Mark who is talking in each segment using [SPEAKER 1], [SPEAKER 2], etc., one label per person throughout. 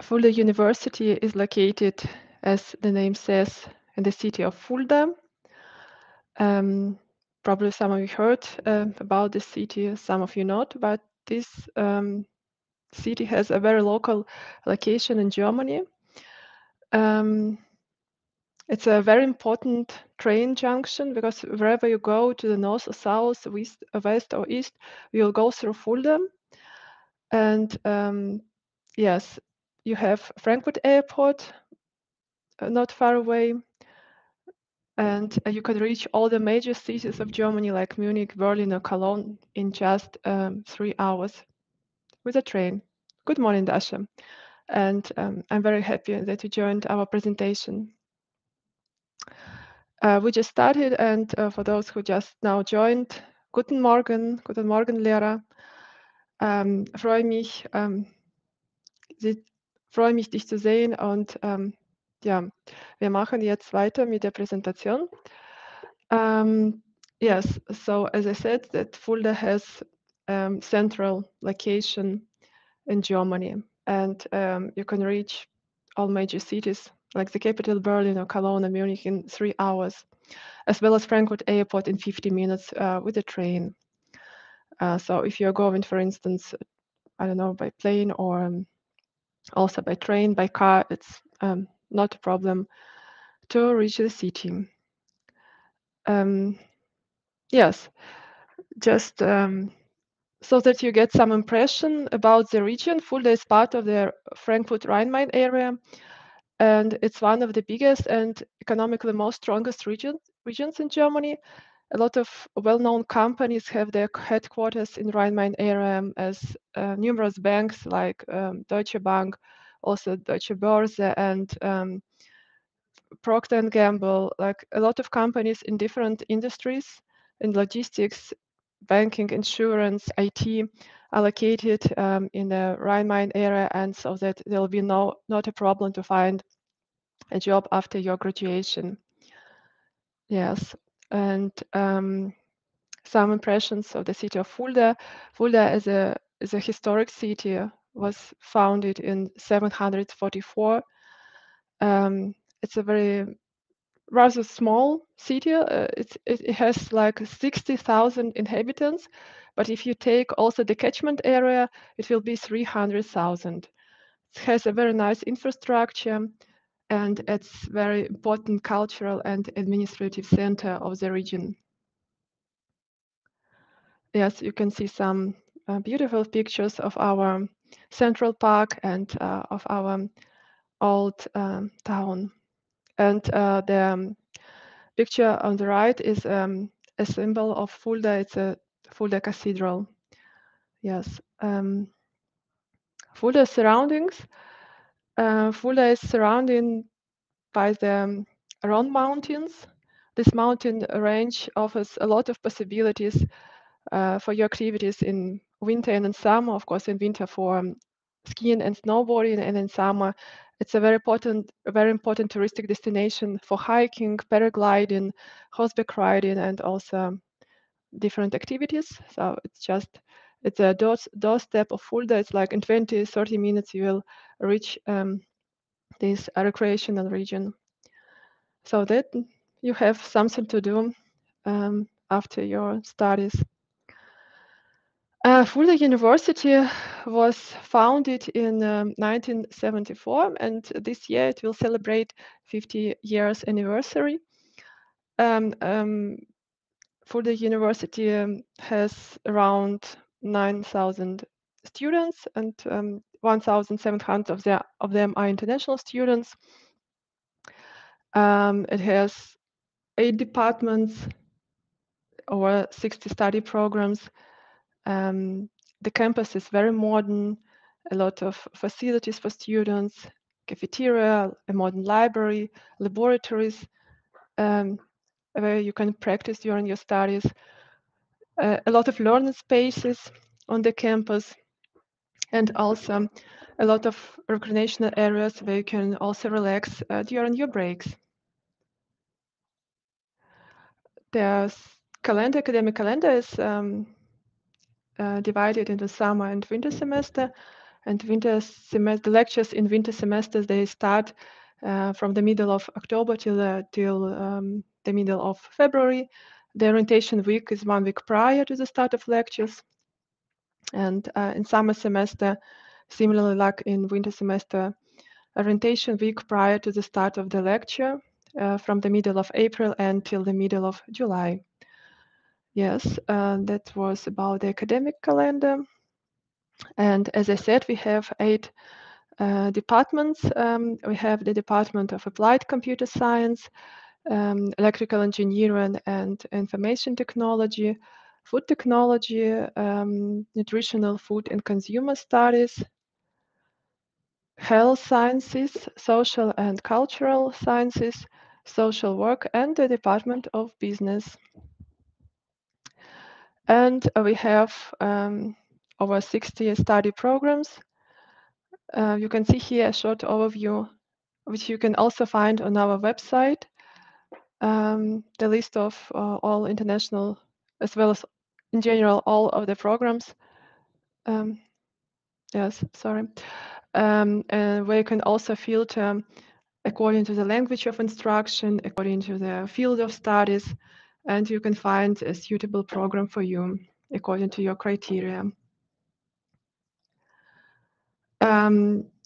[SPEAKER 1] Fulda University is located, as the name says, in the city of Fulda. Probably some of you heard about this city, some of you not, but this city has a very local location in Germany. It's a very important train junction because wherever you go to the north or south, west or east, you'll go through Fulda. And yes, you have Frankfurt Airport not far away. And you can reach all the major cities of Germany like Munich, Berlin, or Cologne in just 3 hours with a train. Good morning, Dasha. And I'm very happy that you joined our presentation. We just started, and for those who just now joined, guten Morgen, Lehrer. Freue mich, dich zu sehen, und ja, wir machen jetzt weiter mit der Präsentation. Yes, so as I said, that Fulda has central location in Germany, and you can reach all major cities like the capital Berlin or Cologne or Munich in 3 hours, as well as Frankfurt Airport in 50 minutes with a train. So if you're going, for instance, I don't know, by plane or also by train, by car, it's not a problem to reach the city. Yes, just so that you get some impression about the region. Fulda is part of the Frankfurt Rhine-Main area, and it's one of the biggest and economically most strongest regions in Germany. A lot of well-known companies have their headquarters in Rhine-Main area, as numerous banks like Deutsche Bank, also Deutsche Börse, and Procter & Gamble, like a lot of companies in different industries, in logistics, banking, insurance, IT, are located in the Rhine-Main area, and so that there will be not a problem to find a job after your graduation. Yes, and some impressions of the city of Fulda. Fulda is a historic city, was founded in 744. It's a very rather small city. It has like 60,000 inhabitants, but if you take also the catchment area, it will be 300,000. It has a very nice infrastructure, and it's very important cultural and administrative center of the region. Yes, you can see some beautiful pictures of our central park and of our old town. And the picture on the right is a symbol of Fulda. It's a Fulda Cathedral. Yes. Fulda surroundings. Fulda is surrounded by the Rhone Mountains. This mountain range offers a lot of possibilities for your activities in winter and in summer. Of course, in winter for skiing and snowboarding, and in summer, it's a very important touristic destination for hiking, paragliding, horseback riding, and also different activities. So it's a doorstep of Fulda. It's like in 20-30 minutes you will reach this recreational region, so that you have something to do after your studies. Fulda University was founded in 1974, and this year it will celebrate 50 years anniversary. Fulda University has around 9,000 students, and 1,700 of them are international students. It has 8 departments, over 60 study programs. The campus is very modern, a lot of facilities for students, cafeteria, a modern library, laboratories, where you can practice during your studies, a lot of learning spaces on the campus, and also a lot of recreational areas where you can also relax during your breaks. The academic calendar is divided into summer and winter semester. And the lectures in winter semesters, they start from the middle of October till the middle of February. The orientation week is 1 week prior to the start of lectures. And in summer semester, similarly like in winter semester, orientation week prior to the start of the lecture, from the middle of April until the middle of July. Yes, that was about the academic calendar. And as I said, we have 8 departments. We have the Department of Applied Computer Science, Electrical Engineering and Information Technology, Food Technology, Nutritional Food and Consumer Studies, Health Sciences, Social and Cultural Sciences, Social Work, and the Department of Business. And we have over 60 study programs. You can see here a short overview, which you can also find on our website. The list of all international, as well as in general, all of the programs. Yes, sorry. And where you can also filter according to the language of instruction, according to the field of studies, and you can find a suitable program for you according to your criteria.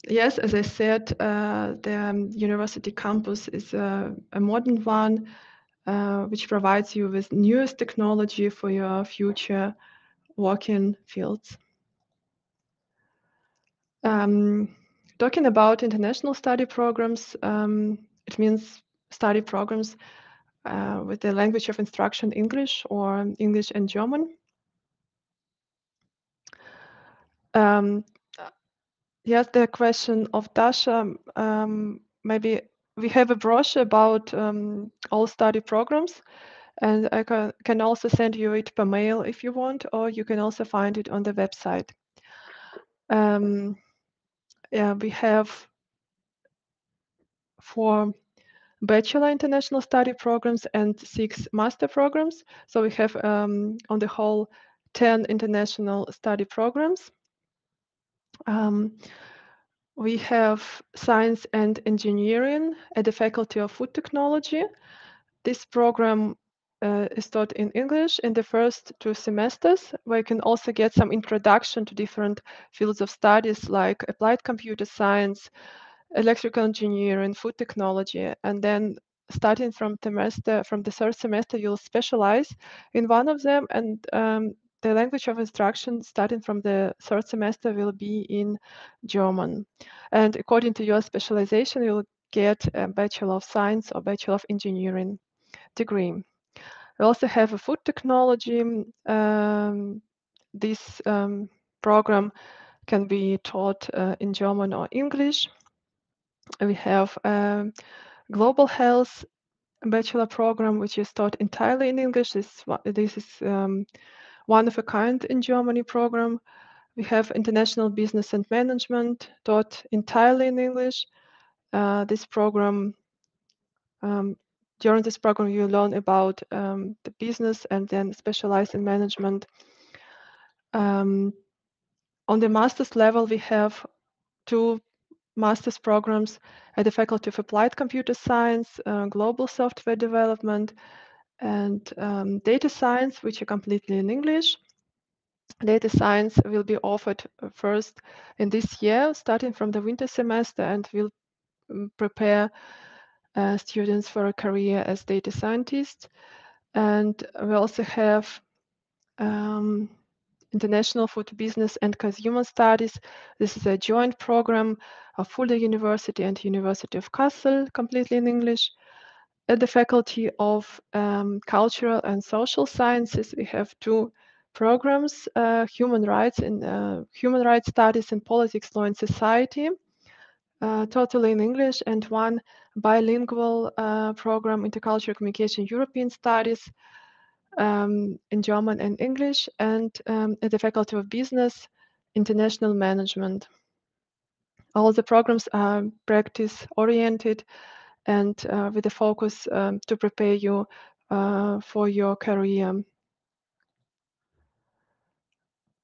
[SPEAKER 1] Yes, as I said, the university campus is a modern one, which provides you with newest technology for your future working fields. Talking about international study programs, it means study programs with the language of instruction English or English and German. Yes, the question of Dasha, maybe we have a brochure about all study programs, and I can also send you it per mail if you want, or you can also find it on the website. Yeah, we have 4 Bachelor International Study programs and 6 Master programs. So we have on the whole 10 international study programs. We have Science and Engineering at the Faculty of Food Technology. This program is taught in English in the first 2 semesters, where you can also get some introduction to different fields of studies like applied computer science, electrical engineering, food technology, and then starting from the 3rd semester, you'll specialize in one of them, and the language of instruction starting from the 3rd semester will be in German. And according to your specialization, you'll get a Bachelor of Science or Bachelor of Engineering degree. We also have a food technology. This program can be taught in German or English. We have a global health bachelor program, which is taught entirely in English. This is one of a kind in Germany program. We have international business and management taught entirely in English. This program, during this program, you learn about the business and then specialize in management. On the master's level, we have 2 master's programs at the Faculty of Applied Computer Science, Global Software Development, and Data Science, which are completely in English. Data Science will be offered first in this year, starting from the winter semester, and will prepare students for a career as data scientists. And we also have International Food Business and Consumer Studies. This is a joint program of Fulda University and University of Kassel, completely in English. At the Faculty of Cultural and Social Sciences, we have 2 programs, Human Rights Studies in Politics, Law and Society, totally in English, and 1 bilingual program, Intercultural Communication, European Studies, in German and English, and at the Faculty of Business, International Management. All the programs are practice-oriented and with a focus to prepare you for your career.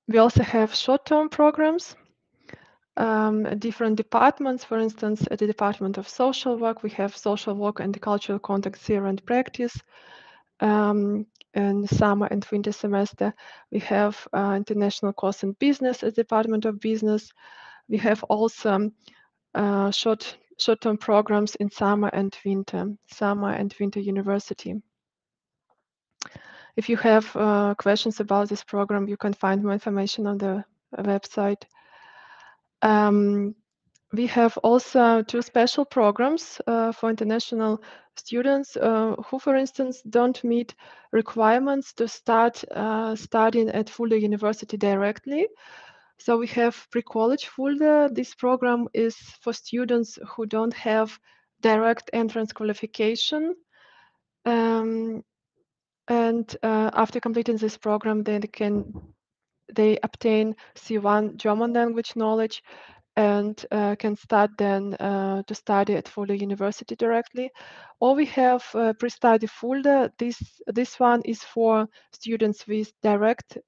[SPEAKER 1] We also have short-term programs, different departments. For instance, at the Department of Social Work, we have social work and cultural contact theory and practice. In summer and winter semester, we have international course in business at the Department of Business. We have also short-term programs in summer and winter university. If you have questions about this program, you can find more information on the website. We have also 2 special programs for international students who, for instance, don't meet requirements to start studying at Fulda University directly. So we have Pre-College Fulda. This program is for students who don't have direct entrance qualification. And after completing this program, they obtain C1 German language knowledge and can start then to study at Fulda University directly. Or we have Pre-Study Fulda. This one is for students with direct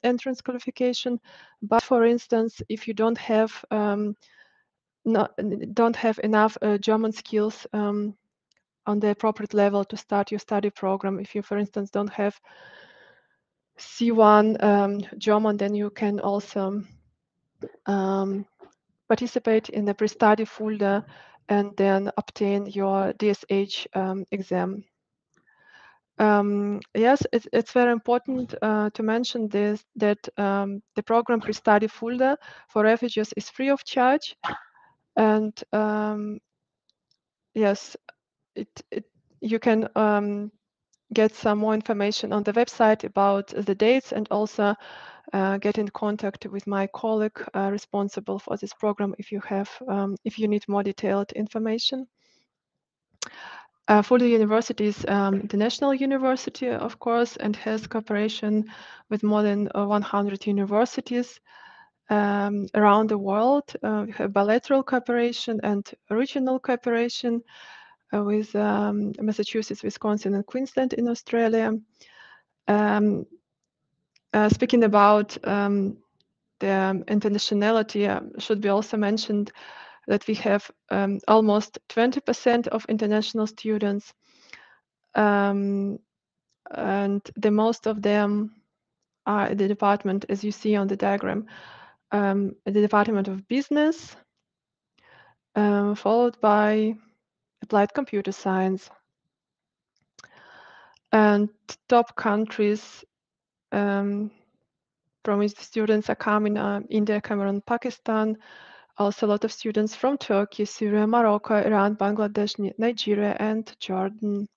[SPEAKER 1] entrance qualification. But for instance, if you don't have enough German skills on the appropriate level to start your study program, if you, for instance, don't have C1 German, then you can also participate in the Pre-Study Fulda and then obtain your DSH exam. Yes, it's very important to mention this, that the program Pre-Study Fulda for refugees is free of charge. And yes, you can get some more information on the website about the dates, and also get in contact with my colleague responsible for this program if you need more detailed information. Fulda University is the national university, of course, and has cooperation with more than 100 universities around the world. We have bilateral cooperation and regional cooperation with Massachusetts, Wisconsin, and Queensland in Australia. Speaking about the internationality, should be also mentioned that we have almost 20% of international students, and the most of them are at the department, as you see on the diagram, at the Department of Business, followed by Applied Computer Science. And top countries from which the students are coming are India, Cameroon, Pakistan. Also a lot of students from Turkey, Syria, Morocco, Iran, Bangladesh, Nigeria, and Jordan.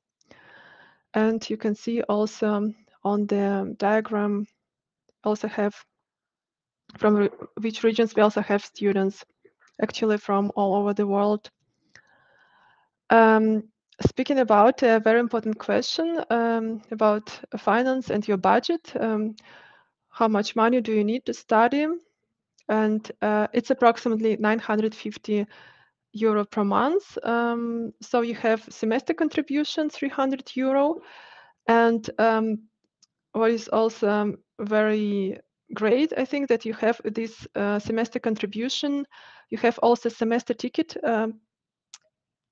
[SPEAKER 1] And you can see also on the diagram also have from which regions we also have students, actually from all over the world. Speaking about a very important question about finance and your budget, how much money do you need to study? And it's approximately 950 euro per month. So you have semester contribution, 300 euro. And what is also very great, I think, that you have this semester contribution. You have also semester ticket,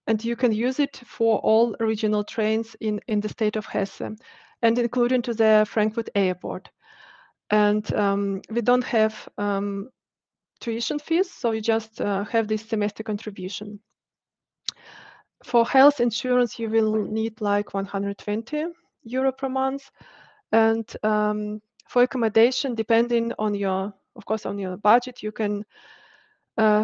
[SPEAKER 1] and you can use it for all regional trains in the state of Hesse, and including to the Frankfurt airport. And we don't have tuition fees, so you just have this semester contribution. For health insurance, you will need like 120 euro per month. And for accommodation, depending on your, of course, on your budget, you can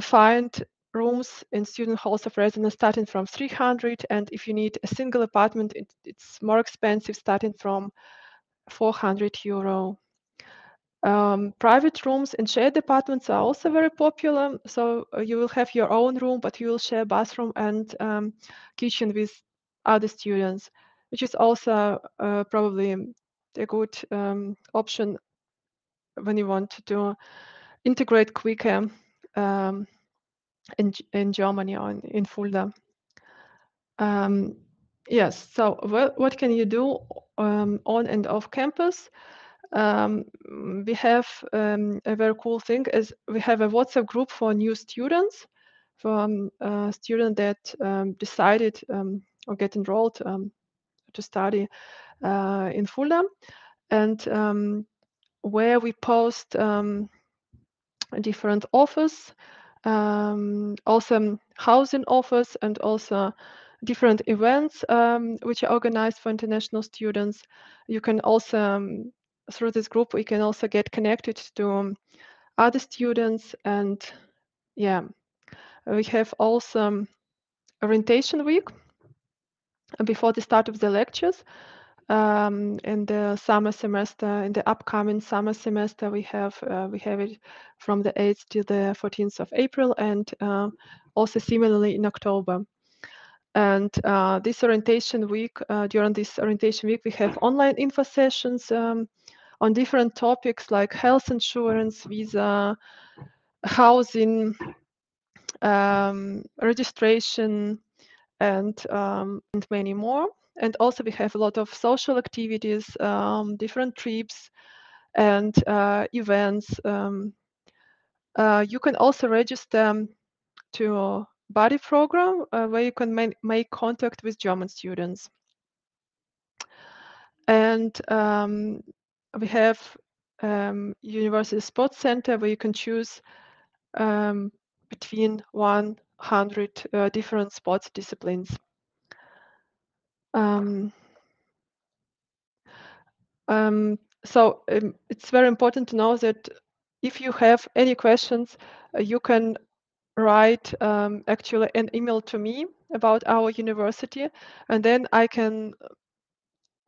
[SPEAKER 1] find rooms in student halls of residence starting from 300. And if you need a single apartment, it's more expensive, starting from 400 euro. Private rooms and shared apartments are also very popular. So you will have your own room, but you will share bathroom and kitchen with other students, which is also probably a good option when you want to integrate quicker in Germany or in Fulda. Yes, so what can you do on and off campus? We have a very cool thing is we have a WhatsApp group for new students, for students that decided or get enrolled to study in Fulda, and where we post different offers, also housing offers, and also different events which are organized for international students. You can also, through this group, we can also get connected to other students. And yeah, we have also orientation week before the start of the lectures. In the summer semester, in the upcoming summer semester, we have it from the 8th to the 14th of April, and also similarly in October. And this orientation week, during this orientation week, we have online info sessions on different topics like health insurance, visa, housing, registration, and many more. And also we have a lot of social activities, different trips and events. You can also register to a buddy program where you can make contact with German students. And we have University Sports Center where you can choose between 100 different sports disciplines. So it's very important to know that if you have any questions, you can write actually an email to me about our university, and then I can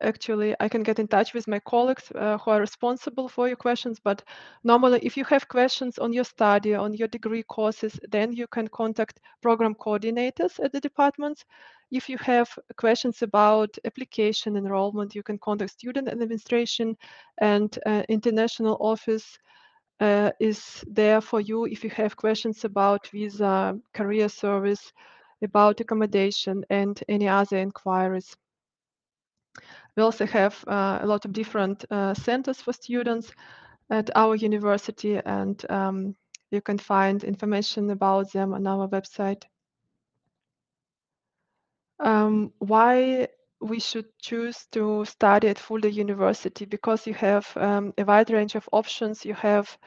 [SPEAKER 1] get in touch with my colleagues who are responsible for your questions. But normally, if you have questions on your study, on your degree courses, then you can contact program coordinators at the departments. If you have questions about application enrollment, you can contact student administration, and international office is there for you if you have questions about visa, career service, about accommodation, and any other inquiries. We also have a lot of different centers for students at our university, and you can find information about them on our website. Why we should choose to study at Fulda University? Because you have a wide range of options. You have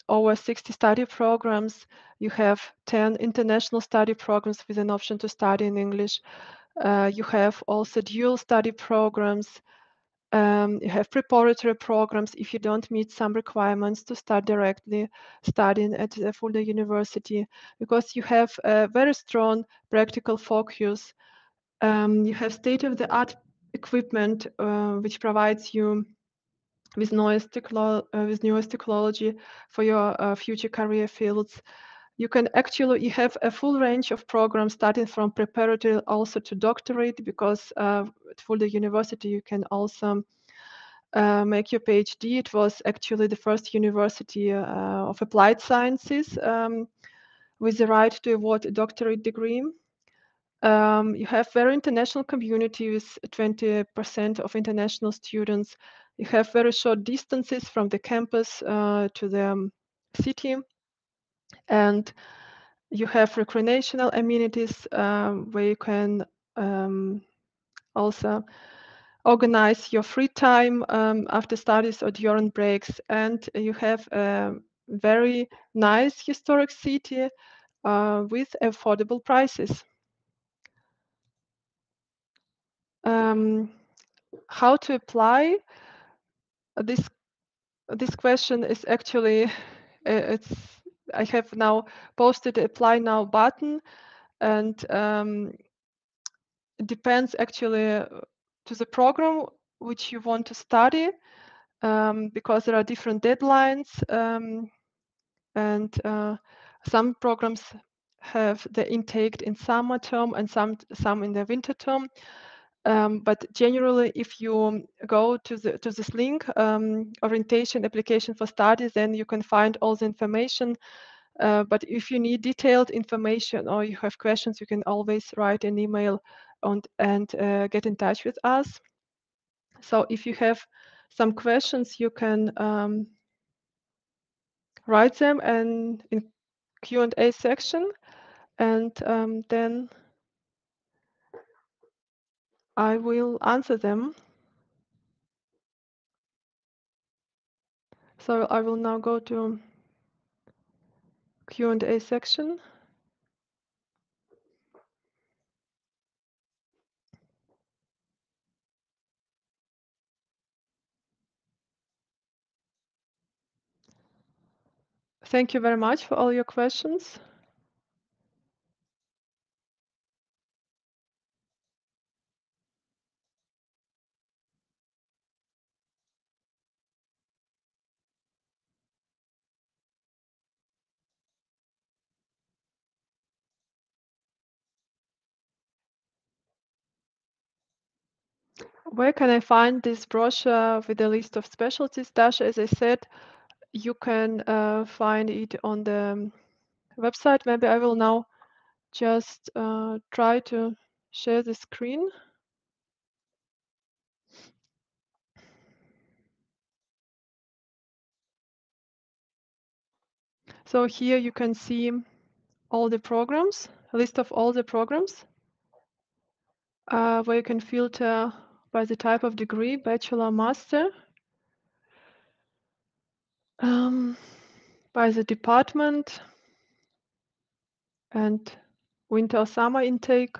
[SPEAKER 1] over 60 study programs. You have 10 international study programs with an option to study in English. You have also dual study programs. You have preparatory programs if you don't meet some requirements to start directly studying at the Fulda University, because you have a very strong practical focus. You have state-of-the-art equipment which provides you with newest technology for your future career fields. You have a full range of programs starting from preparatory also to doctorate, because at Fulda University you can also make your PhD. It was actually the first university of applied sciences with the right to award a doctorate degree. You have very international community with 20% of international students. You have very short distances from the campus to the city, and you have recreational amenities where you can also organize your free time after studies or during breaks. And you have a very nice historic city with affordable prices. How to apply? This question is actually I have now posted the apply now button, and it depends actually to the program which you want to study, because there are different deadlines, and some programs have the intake in summer term and some in the winter term. But generally, if you go to this link, orientation application for studies, then you can find all the information. But if you need detailed information or you have questions, you can always write an email and get in touch with us. So if you have some questions, you can write them and in Q&A section, and then I will answer them. So I will now go to Q&A section. Thank you very much for all your questions. Where can I find this brochure with a list of specialties? Dasha, as I said, you can find it on the website. Maybe I will now just try to share the screen. So here you can see all the programs, a list of all the programs, where you can filter by the type of degree, bachelor, master, by the department, and winter or summer intake,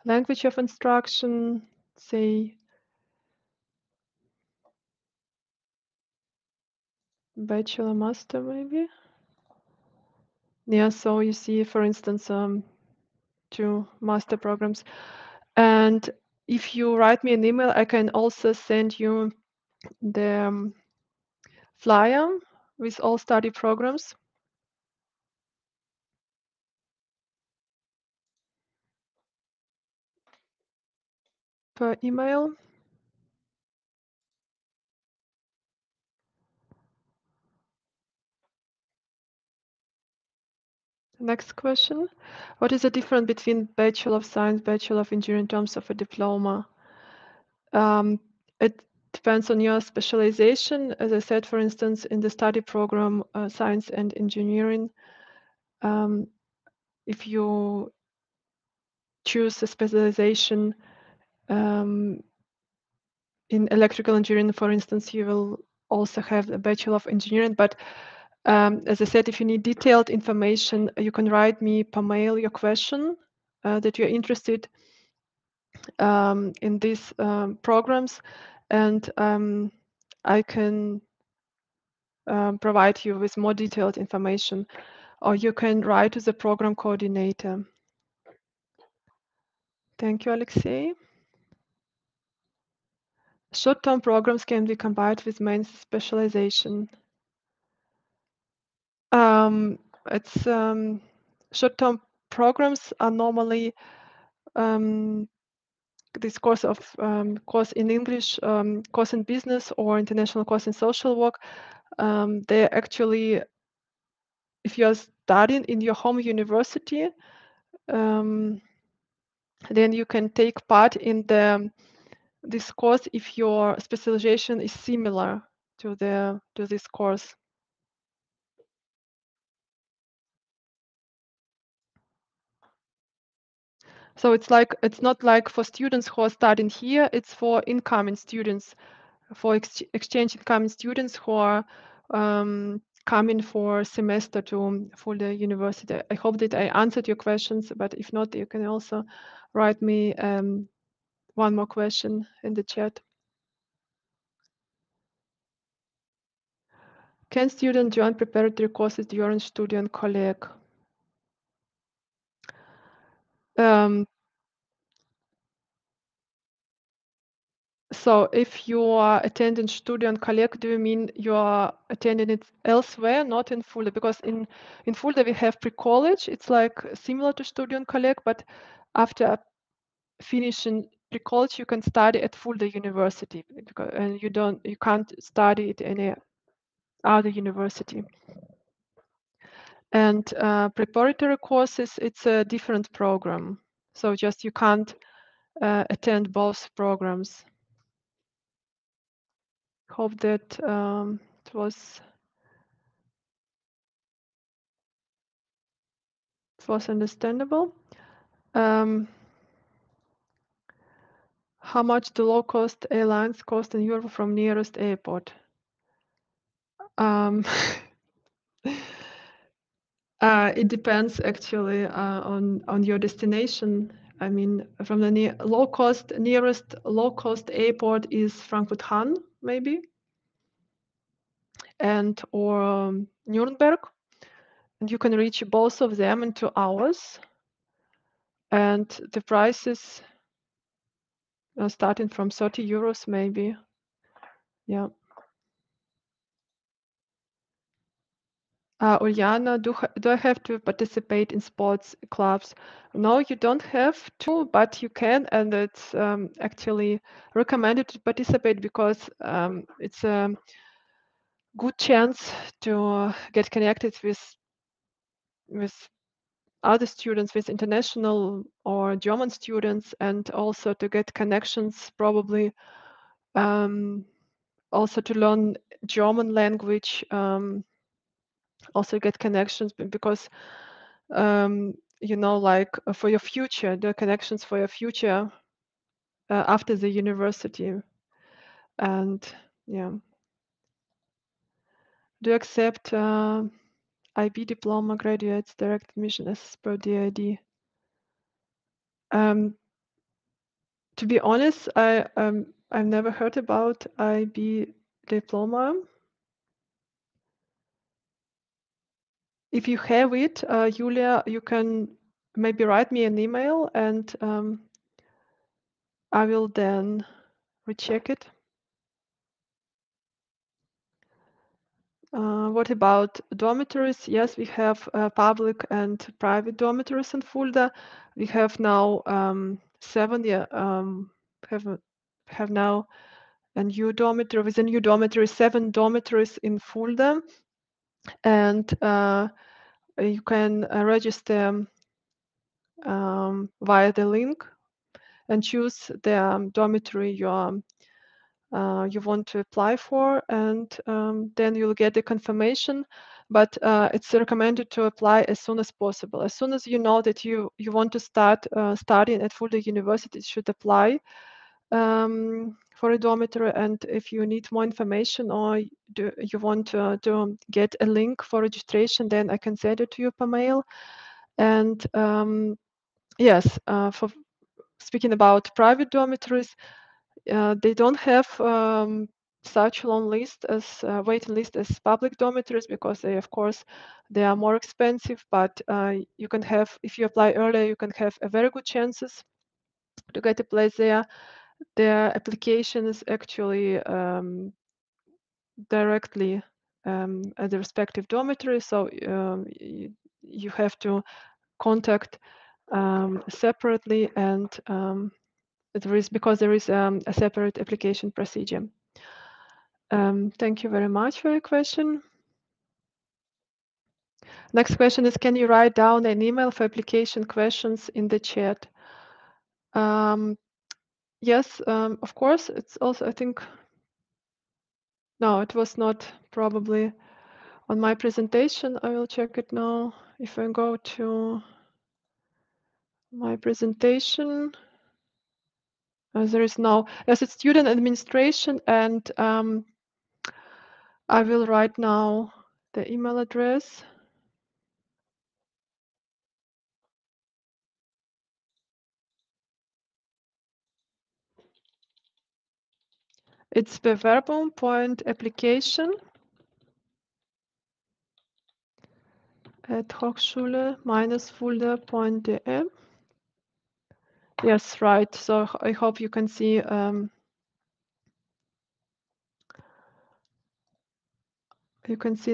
[SPEAKER 1] language of instruction, say bachelor, master maybe. Yeah, so you see, for instance, 2 master programs. And if you write me an email, I can also send you the flyer with all study programs per email. Next question. What is the difference between Bachelor of Science, Bachelor of Engineering in terms of a diploma? It depends on your specialization. As I said, for instance, in the study program, Science and Engineering, if you choose a specialization in electrical engineering, for instance, you will also have a Bachelor of Engineering. But as I said, if you need detailed information, you can write me per mail your question that you're interested in these programs, and I can provide you with more detailed information, or you can write to the program coordinator. Thank you, Alexei. Short-term programs can be combined with main specialization. It's short-term programs are normally this course of course in English, course in business, or international course in social work. They're actually, if you're studying in your home university, then you can take part in this course if your specialization is similar to this course. So it's not like for students who are studying here, it's for incoming students, for exchange incoming students who are coming for semester to Fulda University. I hope that I answered your questions, but if not, you can also write me one more question in the chat. Can students join preparatory courses during Studienkolleg? So if you are attending Studienkolleg, do you mean you are attending it elsewhere, not in Fulda? Because in Fulda we have pre-college. It's like similar to Studienkolleg, but after finishing pre-college, you can study at Fulda University, and you can't study at any other university. And preparatory courses, it's a different program. So just you can't attend both programs. Hope that it was understandable. How much do low-cost airlines cost in Europe from nearest airport? It depends actually on your destination. I mean, from the nearest low-cost airport is Frankfurt Hahn, maybe, and or Nuremberg, and you can reach both of them in 2 hours. And the prices are starting from 30 euros, maybe. Yeah. Uljana, do I have to participate in sports clubs? No, you don't have to, but you can, and it's actually recommended to participate because it's a good chance to get connected with other students, with international or German students, and also to get connections, probably also to learn German language, also get connections because like for your future, the connections for your future after the university. And yeah, do you accept IBDiploma graduates direct admission as per DAAD? To be honest, I've never heard about IBDiploma. If you have it, Julia, you can maybe write me an email, and I will then recheck it. What about dormitories? Yes, we have public and private dormitories in Fulda. We have now 7. Have now a new dormitory. With a new dormitory, 7 dormitories in Fulda, and you can register via the link and choose the dormitory you want to apply for, and then you'll get the confirmation. But it's recommended to apply as soon as possible. As soon as you know that you want to start studying at Fulda University, you should apply for a dormitory. And if you need more information or you want to get a link for registration, then I can send it to you per mail. And yes, for speaking about private dormitories, they don't have such long list as waiting list as public dormitories, because of course they are more expensive. But you can have, if you apply earlier, you can have a very good chances to get a place there. Their application is actually directly at the respective dormitory, so you have to contact separately, and because there is a separate application procedure. Thank you very much for your question. Next question is, can you write down an email for application questions in the chat? Yes, of course. It's also, I think, no, it was not probably on my presentation. I will check it now. If I go to my presentation, there is no, yes, it's student administration, and I will write now the email address. It's bewerbung.application@hochschule-fulda.de. Yes, right. So I hope you can see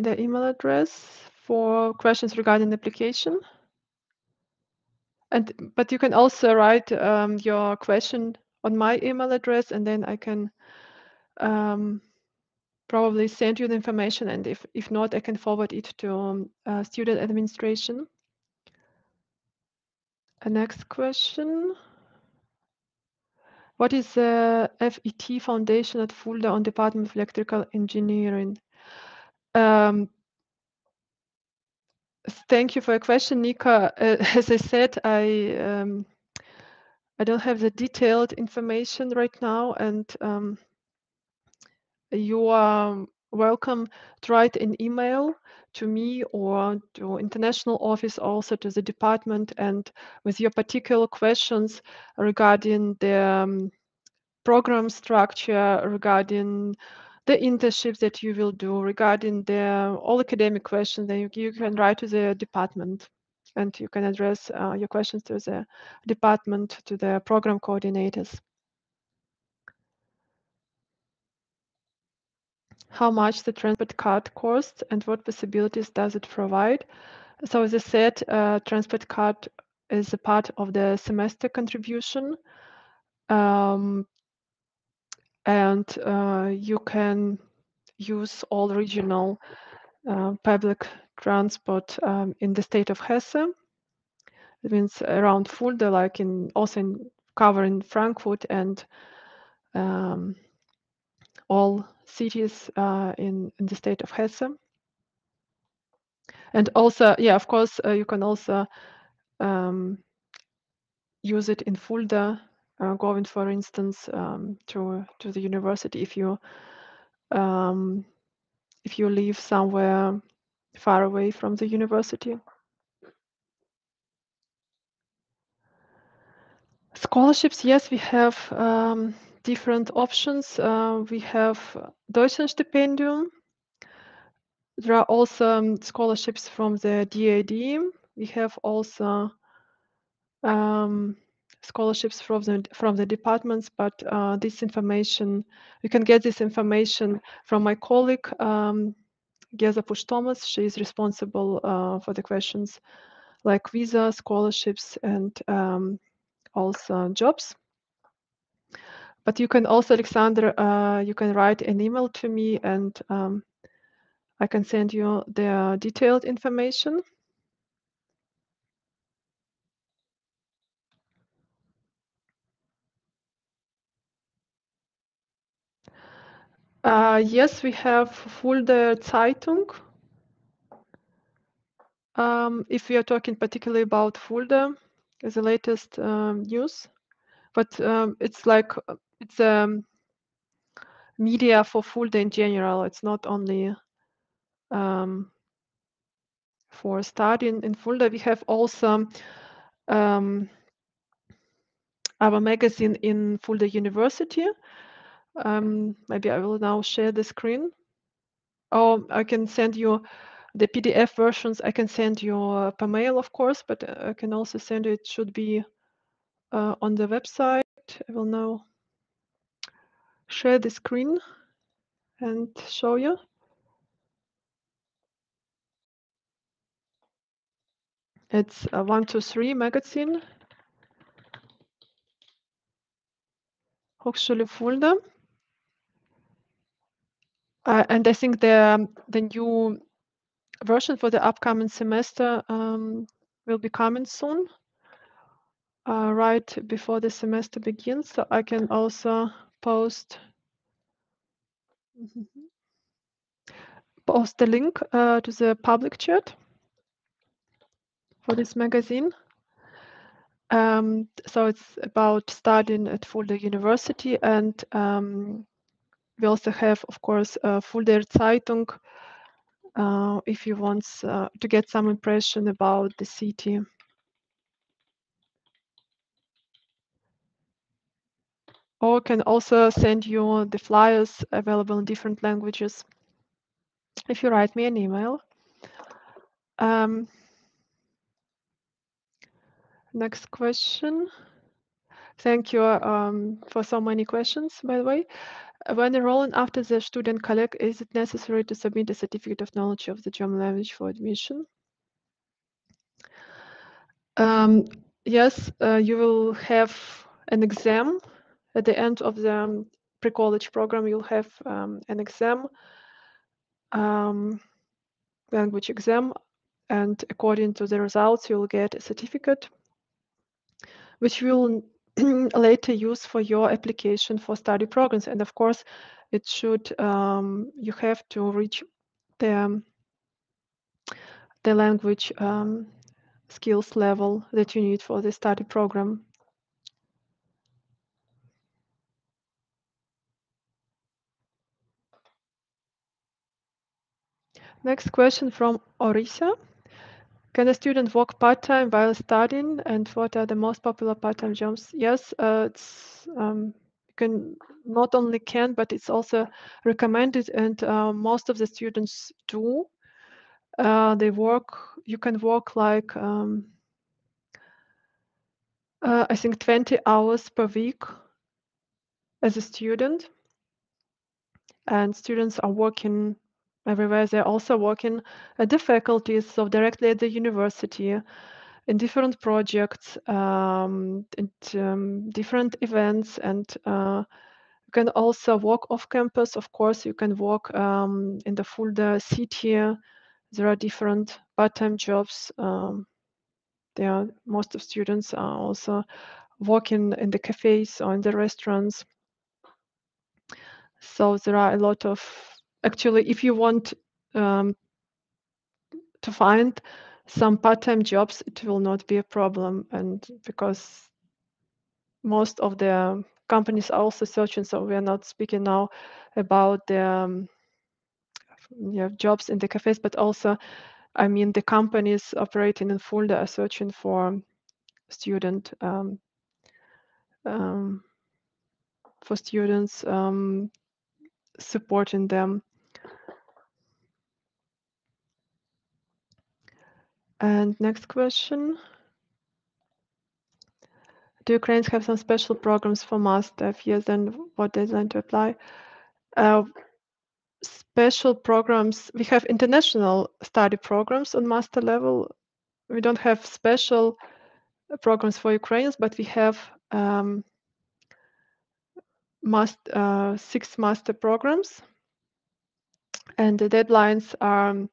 [SPEAKER 1] the email address for questions regarding the application. But you can also write your question on my email address, and then I can probably send you the information, and if not, I can forward it to student administration. A next question. What is the FET foundation at Fulda on Department of Electrical Engineering? Thank you for your question, Nika. As I said, I don't have the detailed information right now, and you are welcome to write an email to me or to international office, also to the department, and with your particular questions regarding the program structure, regarding the internships that you will do, regarding the all academic questions, then you can write to the department, and you can address your questions to the department, to the program coordinators. How much the transport card costs and what possibilities does it provide? So as I said, transport card is a part of the semester contribution, and you can use all regional public transport in the state of Hesse. It means around Fulda, like also in covering Frankfurt and all cities in the state of Hesse. And also, yeah, of course, you can also use it in Fulda, going, for instance, to the university if you live somewhere far away from the university. Scholarships, yes, we have different options. We have Deutschlandsstipendium. There are also scholarships from the DAAD. We have also scholarships from the departments, but this information, you can get this information from my colleague, Geza Push-Thomas. She is responsible for the questions like visa, scholarships, and also jobs. But you can also, Alexander, you can write an email to me, and I can send you the detailed information. Yes, we have Fulda Zeitung. If we are talking particularly about Fulda, as the latest news, but it's like it's media for Fulda in general. It's not only for studying in Fulda. We have also our magazine in Fulda University. Maybe I will now share the screen. Oh, I can send you the PDF versions. I can send you per mail, of course, but I can also send it. It should be on the website. I will now share the screen and show you. It's a 123 magazine, Hochschule Fulda. And I think the new version for the upcoming semester will be coming soon, right before the semester begins. So I can also post the link to the public chat for this magazine. So it's about studying at Fulda University, and we also have, of course, Fulda Zeitung, if you want to get some impression about the city. Or can also send you the flyers available in different languages if you write me an email. Next question. Thank you for so many questions, by the way. When enrolling after the Studienkolleg, is it necessary to submit a certificate of knowledge of the German language for admission? Yes, you will have an exam at the end of the pre-college program. You'll have an exam, language exam, and according to the results, you'll get a certificate, which will later use for your application for study programs. And of course, it should you have to reach the language skills level that you need for the study program. Next question from Orisa. Can a student work part-time while studying, and what are the most popular part-time jobs? Yes, it's you can not only can, but it's also recommended, and most of the students do. They work. You can work like I think 20 hours per week as a student, and students are working everywhere. They're also working at the faculties, so directly at the university, in different projects, and different events, and you can also work off campus. Of course, you can work in the Fulda city. There are different part-time jobs. Most of students are also working in the cafes or in the restaurants. So there are a lot of, actually, if you want to find some part-time jobs, it will not be a problem, and because most of the companies are also searching, so we are not speaking now about the jobs in the cafes, but also, I mean, the companies operating in Fulda are searching for student for students, supporting them. And next question. Do Ukrainians have some special programs for master? If yes, then what they plan to apply? Special programs, we have international study programs on master level. We don't have special programs for Ukrainians, but we have 6 master programs, and the deadlines are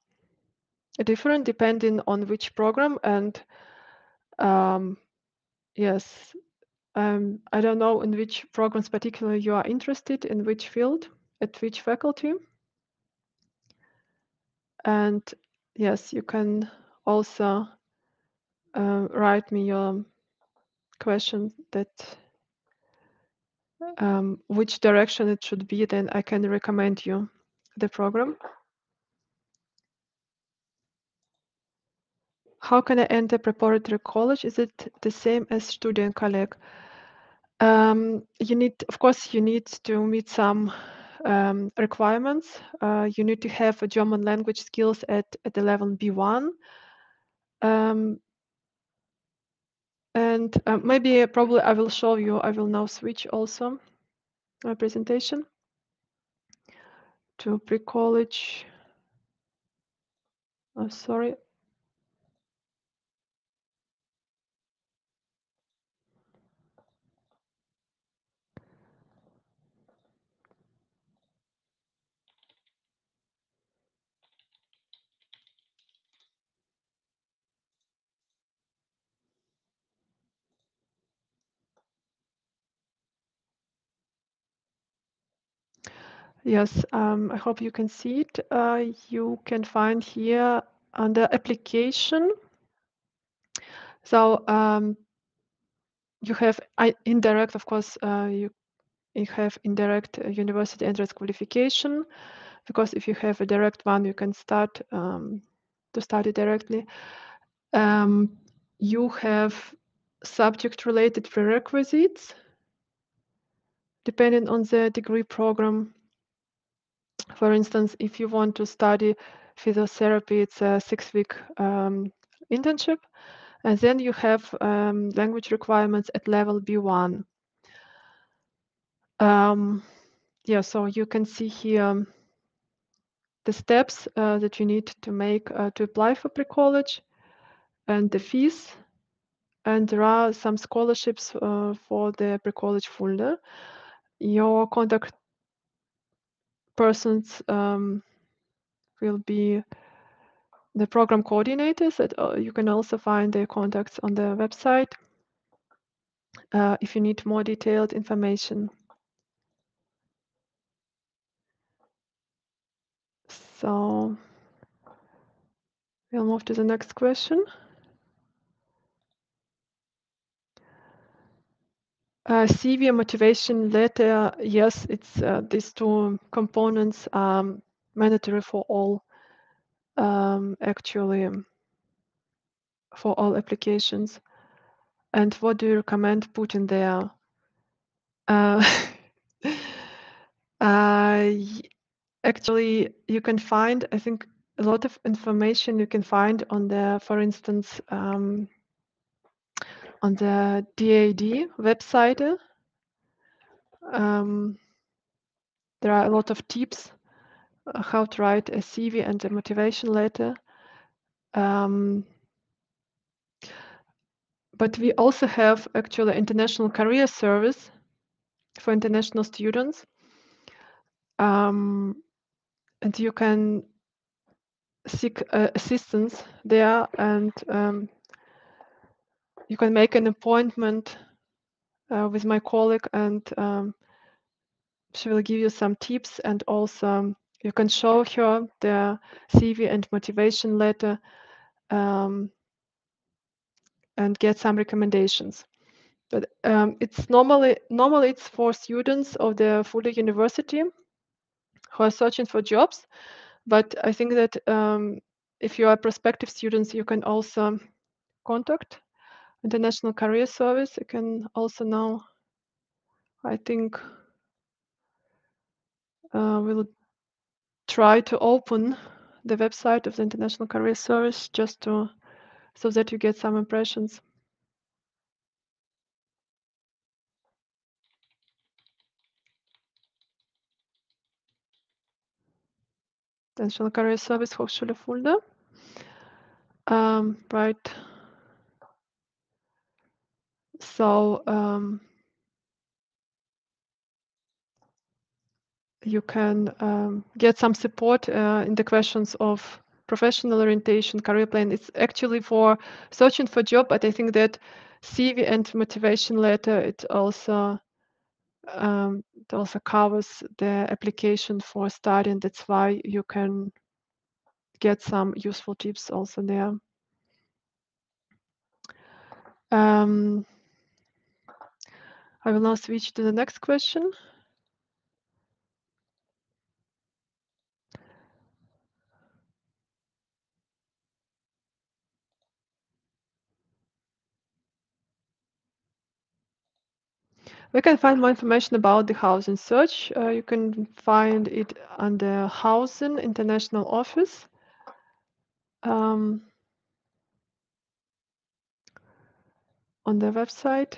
[SPEAKER 1] different depending on which program. And yes, I don't know in which programs particularly you are interested, in which field, at which faculty. And yes, you can also write me your question that which direction it should be, then I can recommend you the program. How can I enter preparatory college? Is it the same as Studienkolleg? You need, of course, you need to meet some requirements. You need to have a German language skills at the level B1. And maybe probably I will show you, I will now switch also my presentation to pre-college. Oh, sorry. Yes, I hope you can see it. You can find here under application. So you have indirect, of course, you have indirect university entrance qualification, because if you have a direct one, you can start to study directly. You have subject-related prerequisites, depending on the degree program. For instance, if you want to study physiotherapy, it's a 6-week internship. And then you have language requirements at level B1. Yeah, so you can see here the steps that you need to make to apply for pre-college, and the fees. And there are some scholarships for the Pre-College Fulda. Your contact persons will be the program coordinators. You can also find their contacts on the website. if you need more detailed information. So we'll move to the next question. CV and motivation letter, yes, it's these two components are mandatory for all, actually, for all applications. And what do you recommend putting there? Actually, you can find, I think, a lot of information you can find on the, for instance, on the DAAD website. There are a lot of tips how to write a CV and a motivation letter. But we also have actually international career service for international students. And you can seek assistance there, and you can make an appointment with my colleague, and she will give you some tips, and also you can show her the CV and motivation letter and get some recommendations. But it's normally it's for students of the Fulda University who are searching for jobs. But I think that if you are prospective students, you can also contact International Career Service. You can also now, I think, we'll try to open the website of the International Career Service just to so that you get some impressions. International Career Service Hochschule Fulda. Right. So you can get some support in the questions of professional orientation, career plan. It's actually for searching for job, but I think that CV and motivation letter, it also covers the application for studying. That's why you can get some useful tips also there. I will now switch to the next question. We can find more information about the housing search. You can find it under Housing International Office. On the website.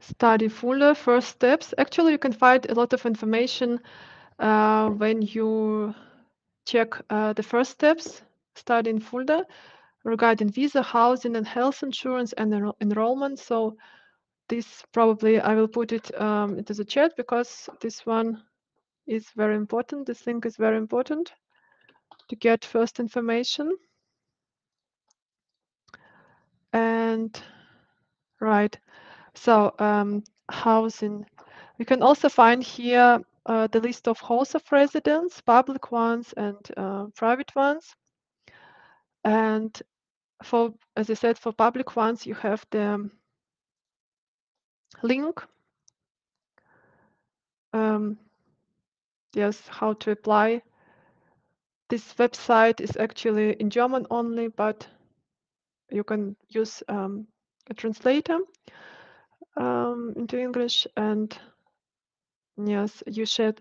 [SPEAKER 1] Study Fulda, first steps. Actually, you can find a lot of information when you check the first steps, study in Fulda, regarding visa, housing, and health insurance and enrollment. So this probably I will put it into the chat because this one is very important. This thing is very important to get first information. And right, so housing. We can also find here the list of halls of residence, public ones and private ones. And for, as I said, for public ones, you have the link. Yes, how to apply. This website is actually in German only, but you can use a translator into English. And yes, you should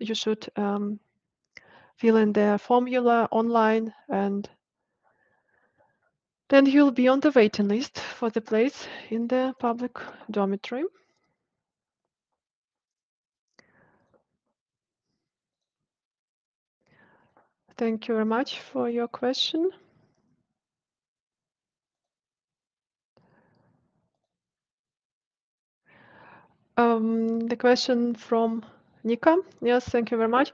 [SPEAKER 1] fill in the formula online, and then you'll be on the waiting list for the place in the public dormitory. Thank you very much for your question. The question from Nika. Yes, thank you very much.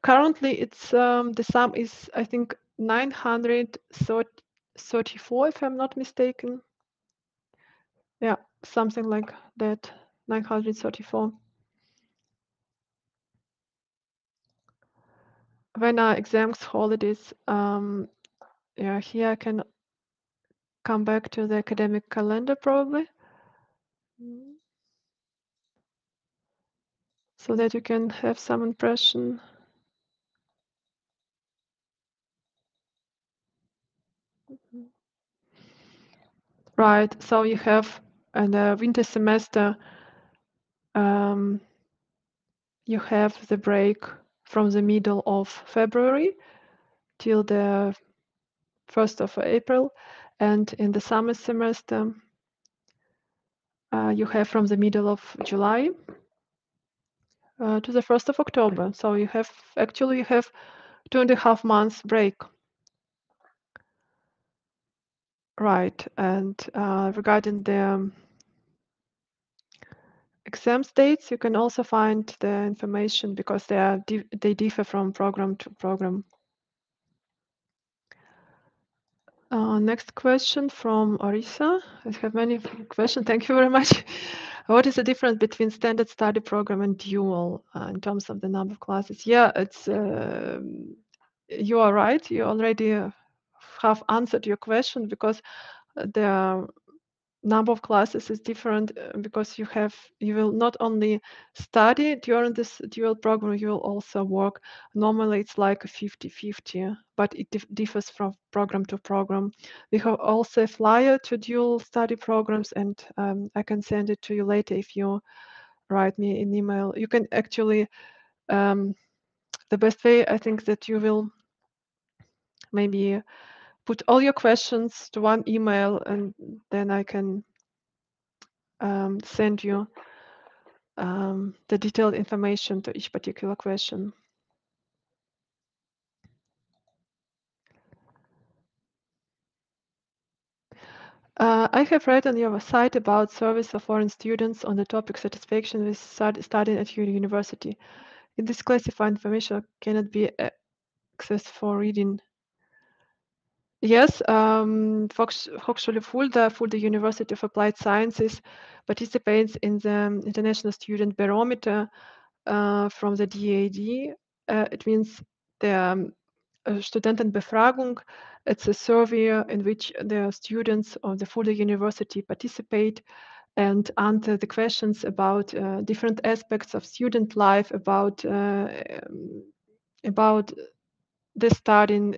[SPEAKER 1] currently it's the sum is, I think, 934, if I'm not mistaken. Yeah, something like that, 934. When are exams, holidays? Yeah, here I can come back to the academic calendar probably, so that you can have some impression. Right, so you have in the winter semester, you have the break from the middle of February till the 1st of April, and in the summer semester, you have from the middle of July to the 1st of October. So you have 2.5 months break. Right, and regarding the exam dates, you can also find the information because they differ from program to program. Next question from Orisa. I have many questions. Thank you very much. What is the difference between standard study program and dual in terms of the number of classes? Yeah, it's you are right. You already have answered your question because the number of classes is different because you will not only study during this dual program, you will also work. Normally it's like a 50-50, but it differs from program to program. We have also a flyer to dual study programs, and I can send it to you later if you write me an email. You can actually, the best way, I think, that you will maybe put all your questions to one email, and then I can send you the detailed information to each particular question. I have read on your site about service of foreign students on the topic satisfaction with studying at your university. In this classified information cannot be accessed for reading. Yes, Hochschule Fulda University of Applied Sciences participates in the International Student Barometer from the DAAD. It means the Studentenbefragung. It's a survey in which the students of the Fulda University participate and answer the questions about different aspects of student life, about the studying,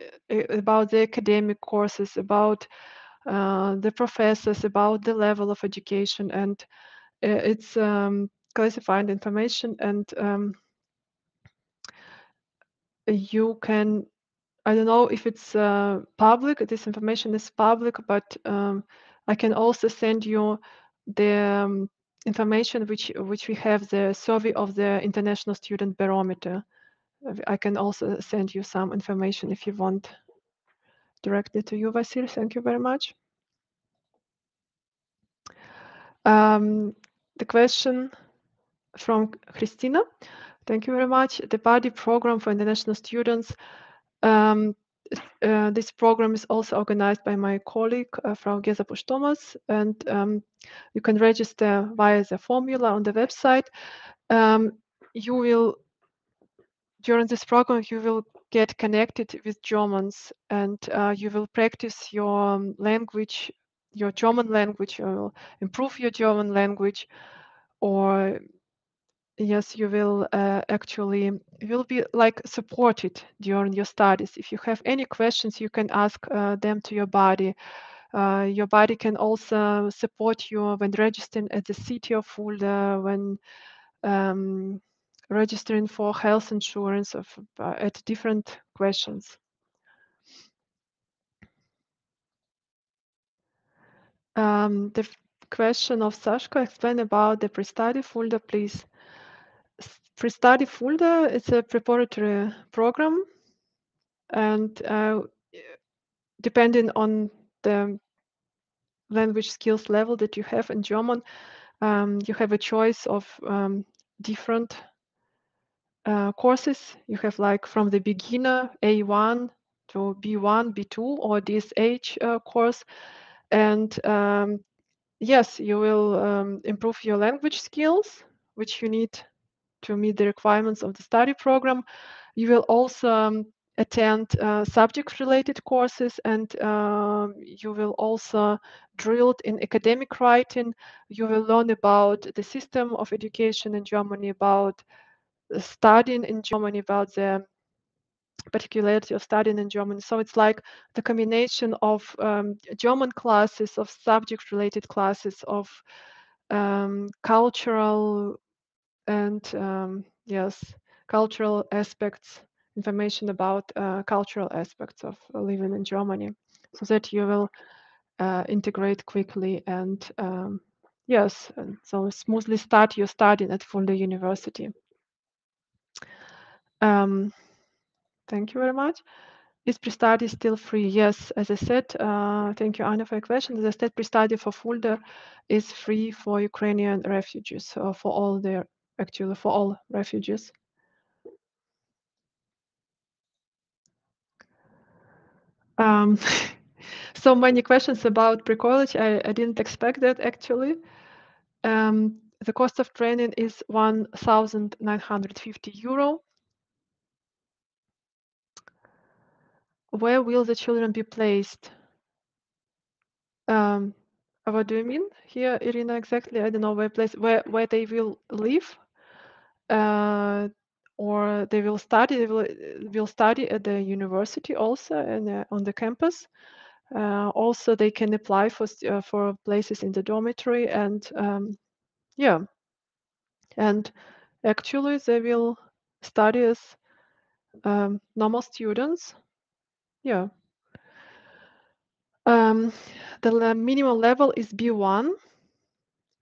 [SPEAKER 1] about the academic courses, about the professors, about the level of education, and it's classified information, and you can, I don't know if it's public, this information is public, but I can also send you the information which we have, the survey of the International Student Barometer. I can also send you some information if you want directly to you, Vasil. Thank you very much. The question from Christina. Thank you very much. The BADI program for international students. This program is also organized by my colleague, Frau Gesa-Pusch-Thomas, and you can register via the formula on the website. You will, during this program, you will get connected with Germans, and you will practice your language, your German language, you will improve your German language, or yes, you will actually, you will be like supported during your studies. If you have any questions, you can ask them to your body. Your body can also support you when registering at the city of Fulda, when registering for health insurance, at different questions. The question of Sashka, explain about the Pre-Study Fulda, please. Pre-Study Fulda is a preparatory program, and depending on the language skills level that you have in German, you have a choice of different courses. You have like from the beginner A1 to B1, B2 or DSH course. And yes, you will improve your language skills, which you need to meet the requirements of the study program. You will also attend subject-related courses, and you will also drilled in academic writing. You will learn about the system of education in Germany, about studying in Germany, about the particularity of studying in Germany. So it's like the combination of German classes, of subject-related classes, of cultural and yes, cultural aspects, information about cultural aspects of living in Germany, so that you will integrate quickly and yes, and so smoothly start your studying at Fulda University. Thank you very much. Is pre-study still free? Yes, as I said, thank you, Anna, for your question. As I said, pre-study for Fulda is free for Ukrainian refugees, for all refugees. So many questions about pre-college. I didn't expect that actually. The cost of training is 1,950 euro. Where will the children be placed? What do you mean here, Irina? Exactly, I don't know where they will live, or they will study. They will study at the university also and on the campus. Also, they can apply for places in the dormitory, and yeah, and actually they will study as normal students. Yeah. The minimum level is B1,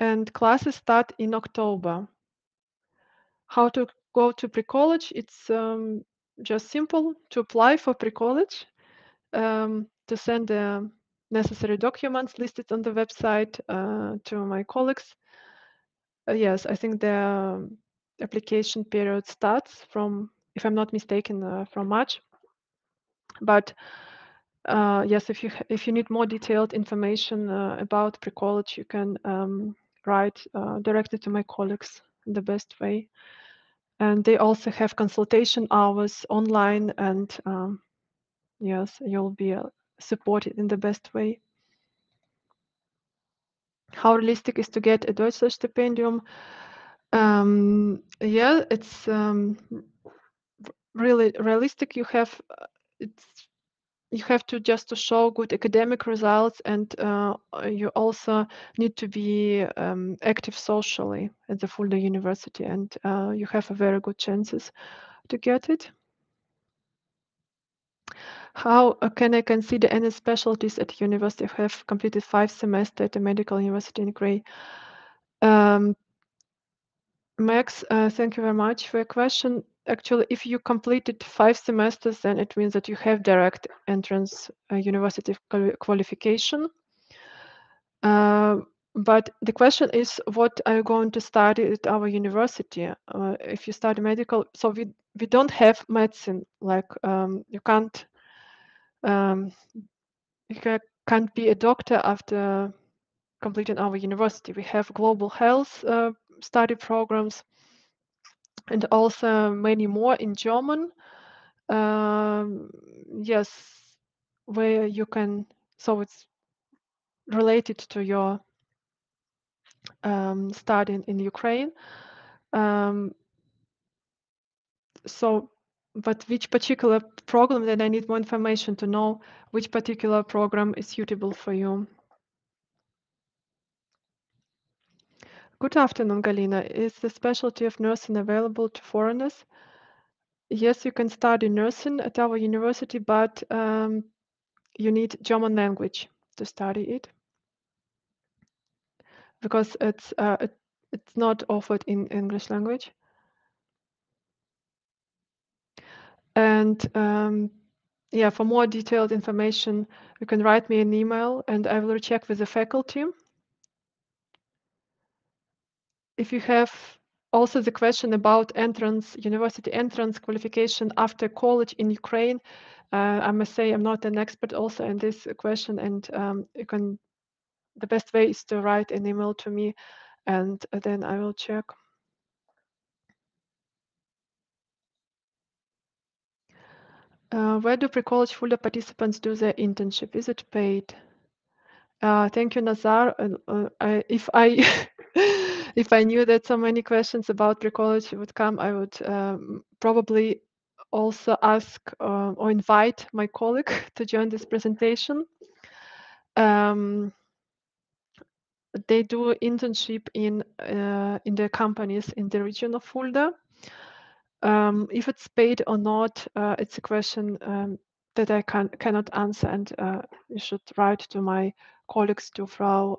[SPEAKER 1] and classes start in October. How to go to pre-college? It's just simple to apply for pre-college, to send the necessary documents listed on the website to my colleagues. Yes, I think the application period starts from, if I'm not mistaken, from March. But yes, if you need more detailed information about pre-college, you can write directly to my colleagues in the best way. And they also have consultation hours online, and yes, you'll be supported in the best way. How realistic is to get a Deutschlandsstipendium? Yeah, it's really realistic. You have to just to show good academic results, and you also need to be active socially at the Fulda University, and you have a very good chances to get it. How can I consider any specialties at university? I have completed 5 semesters at a medical university in Ukraine. Max, thank you very much for your question. Actually, if you completed 5 semesters, then it means that you have direct entrance university qualification. But the question is, what are you going to study at our university? If you study medical, so we don't have medicine, like you can't be a doctor after completing our university. We have global health study programs, and also many more in German. Yes, where you can, so it's related to your studying in Ukraine. But which particular program, then I need more information to know which particular program is suitable for you. Good afternoon, Galina. Is the specialty of nursing available to foreigners? Yes, you can study nursing at our university, but you need German language to study it, because it's not offered in English language. And yeah, for more detailed information, you can write me an email, and I will check with the faculty. If you have also the question about entrance, university entrance qualification after college in Ukraine. I must say I'm not an expert also in this question, and the best way is to write an email to me, and then I will check. Where do Pre-College Fulda participants do their internship? Is it paid? Thank you, Nazar. If I if I knew that so many questions about pre-college would come, I would probably also ask or invite my colleague to join this presentation. They do internship in the companies in the region of Fulda. If it's paid or not, it's a question that I cannot answer, and you should write to my colleagues, to Frau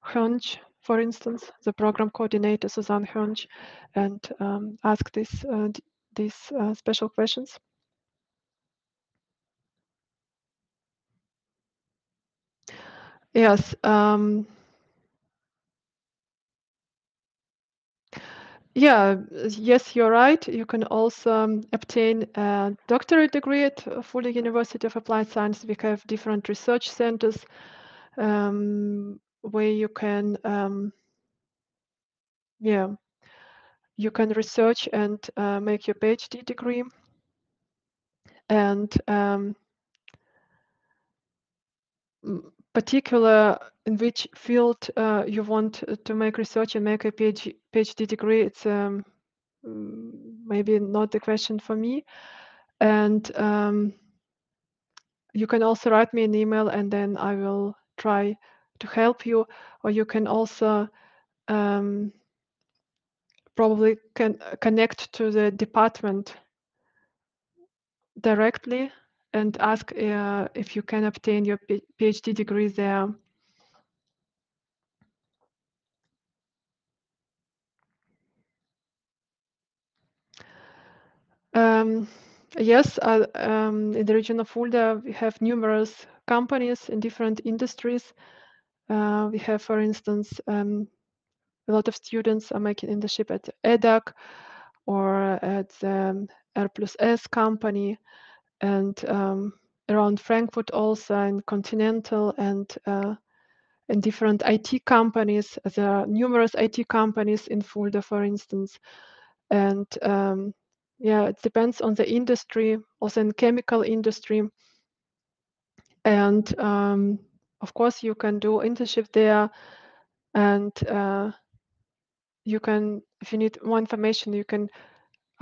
[SPEAKER 1] Hönsch, for instance, the program coordinator Susanne Hönsch, and ask these special questions. Yes. Yes, you're right. You can also obtain a doctorate degree at Fulda University of Applied Science. We have different research centers where you can, you can research and make your PhD degree. And particular in which field you want to make research and make a PhD degree, it's maybe not the question for me. And you can also write me an email, and then I will try to help you. Or you can also probably connect to the department directly and ask if you can obtain your PhD degree there. Yes, in the region of Fulda, we have numerous companies in different industries. We have, for instance, a lot of students are making internship at EDAC or at the R+S company, and around Frankfurt also, and Continental, and different IT companies. There are numerous IT companies in Fulda, for instance, and it depends on the industry, also in chemical industry. And of course, you can do internship there, and you can, if you need more information, you can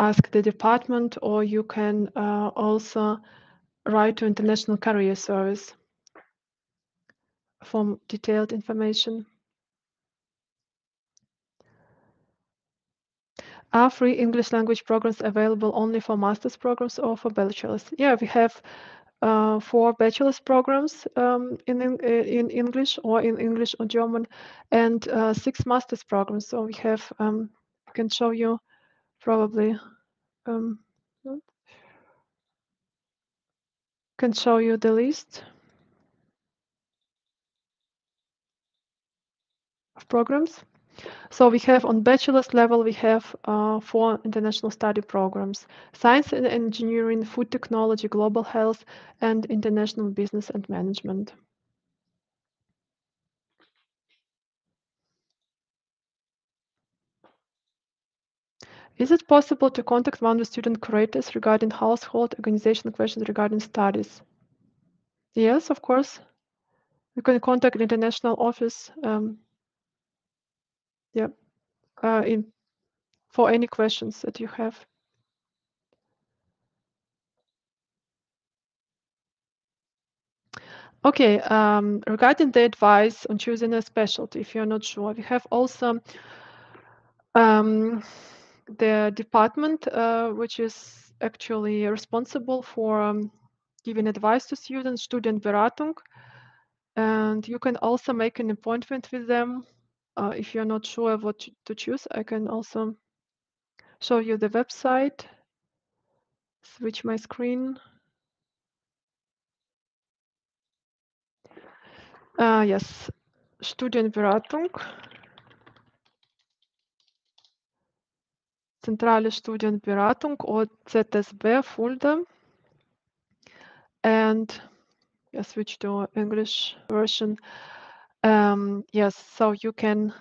[SPEAKER 1] ask the department, or you can also write to International Career Service for detailed information. Are free English language programs available only for master's programs or for bachelor's? Yeah, we have 4 bachelor's programs in English or German, and 6 master's programs. So we have, I can show you probably, can show you the list of programs. So we have on bachelor's level, we have 4 international study programs: science and engineering, food technology, global health, and international business and management. Is it possible to contact one of the student curators regarding household organization questions regarding studies? Yes, of course. You can contact the international office for any questions that you have. Okay, regarding the advice on choosing a specialty, if you're not sure, we have also the department which is actually responsible for giving advice to students, Studienberatung, and you can also make an appointment with them if you're not sure what to choose. I can also show you the website. Switch my screen. Yes, Studienberatung. Zentrale Studienberatung or ZSB Fulda. And I switch to English version. Yes, so you can,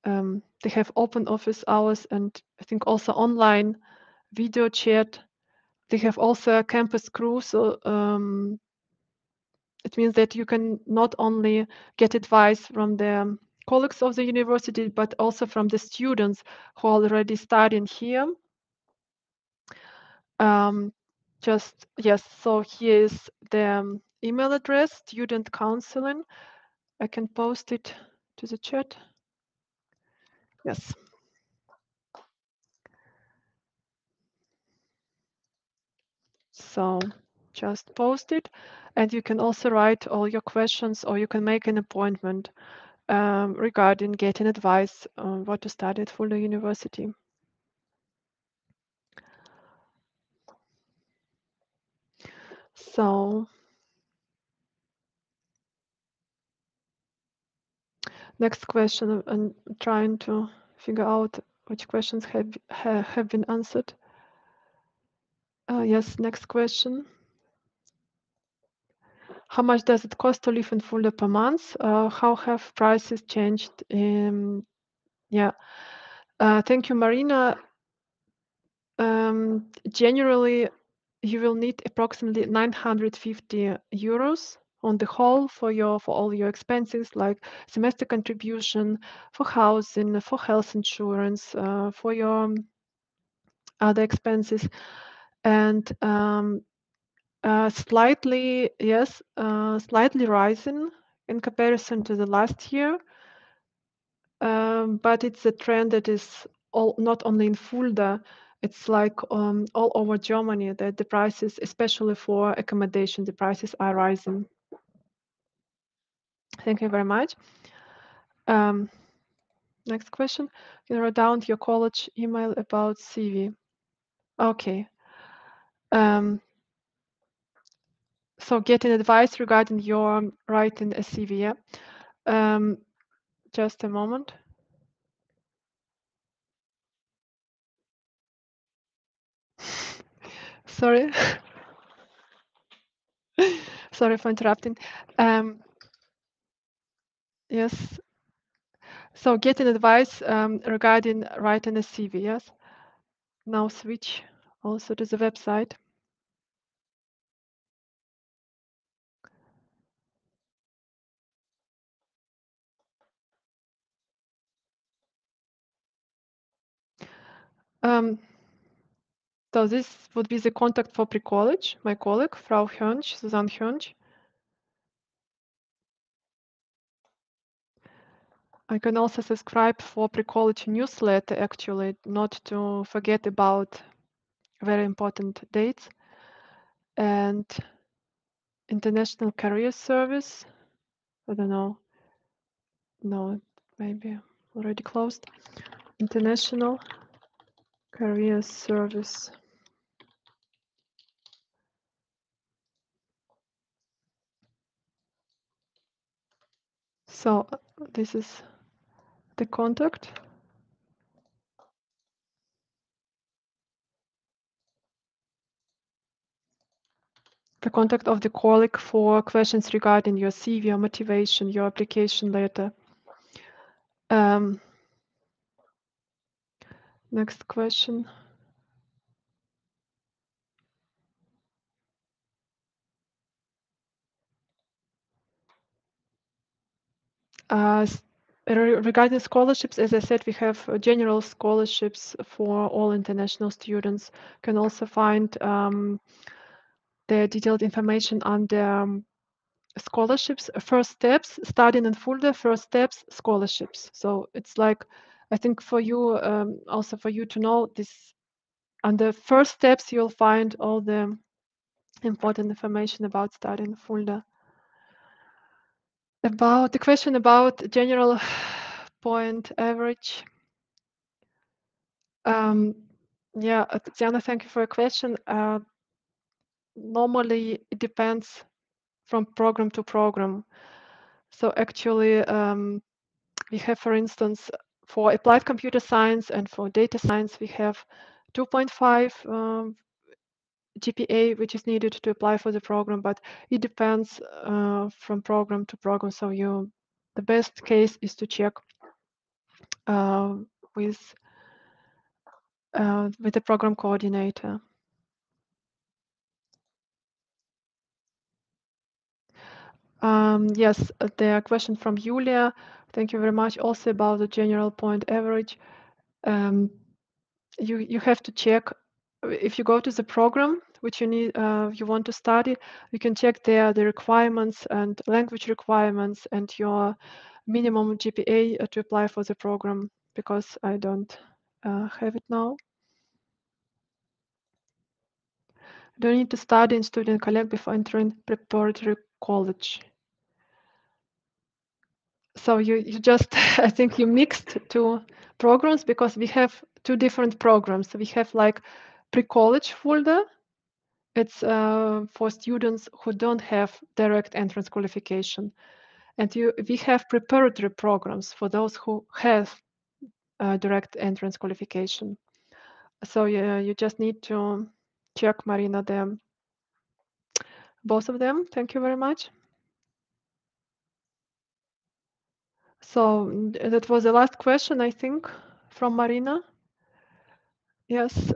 [SPEAKER 1] they have open office hours and I think also online video chat. They have also a campus crew, so it means that you can not only get advice from the colleagues of the university, but also from the students who are already studying here. Just, yes, so here is the email address, student counseling. I can post it to the chat. Yes. So just post it, and you can also write all your questions, or you can make an appointment regarding getting advice on what to study at Fulda University. So next question, I'm trying to figure out which questions have been answered. Yes, next question. How much does it cost to live in Fulda per month? How have prices changed? Yeah, thank you, Marina. Generally, you will need approximately 950 euros on the whole for all your expenses, like semester contribution, for housing, for health insurance, for your other expenses, and slightly rising in comparison to the last year. But it's a trend that is not only in Fulda, it's like all over Germany that the prices, especially for accommodation, the prices are rising. Thank you very much. Next question. Can you write down your college email about CV? Okay. So getting advice regarding your writing a CV. Yeah? Just a moment. Sorry. Sorry for interrupting. Yes. So getting advice regarding writing a CV, yes? Now switch also to the website. So this would be the contact for pre-college, my colleague, Frau Hönsch, Susanne Hönsch. I can also subscribe for pre-college newsletter, actually, not to forget about very important dates. And International Career Service, I don't know, no, maybe already closed. International Career Service. So this is the contact. The contact of the colleague for questions regarding your CV, your motivation, your application letter. Next question. Regarding scholarships, as I said, we have general scholarships for all international students. You can also find the detailed information on the scholarships, first steps, studying in Fulda, first steps, scholarships. So it's like, I think for you, also for you to know this, on the first steps, you'll find all the important information about studying in Fulda. About the question about general point average. Yeah, Tatiana, thank you for your question. Normally, it depends from program to program. So actually, we have, for instance, for applied computer science and for data science, we have 2.5 GPA, which is needed to apply for the program, but it depends from program to program. So the best case is to check with the program coordinator. Yes, there are questions from Julia. Thank you very much. Also about the general point average. You have to check if you go to the program which you want to study. You can check there the requirements and language requirements and your minimum GPA to apply for the program, because I don't have it now. Do you need to study in Studienkolleg before entering preparatory college? So you just I think you mixed two programs, because we have two different programs. We have like Pre-College Fulda. It's for students who don't have direct entrance qualification, and we have preparatory programs for those who have direct entrance qualification. So you just need to check, Marina, both of them. Thank you very much. So that was the last question, I think, from Marina. Yes.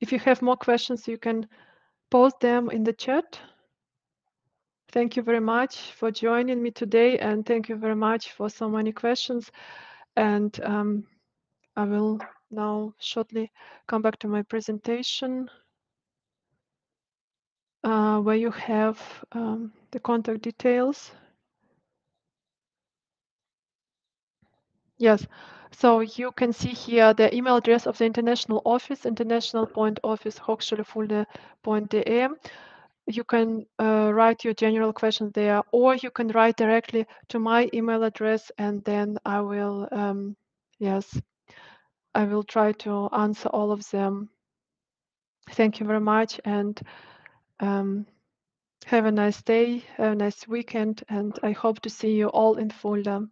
[SPEAKER 1] If you have more questions, you can post them in the chat. Thank you very much for joining me today, and thank you very much for so many questions. And I will now shortly come back to my presentation, where you have the contact details. Yes, so you can see here the email address of the international office, international.office hochschulefulda.de. You can write your general questions there, or you can write directly to my email address, and then I will, I will try to answer all of them. Thank you very much, and have a nice day, have a nice weekend, and I hope to see you all in Fulda.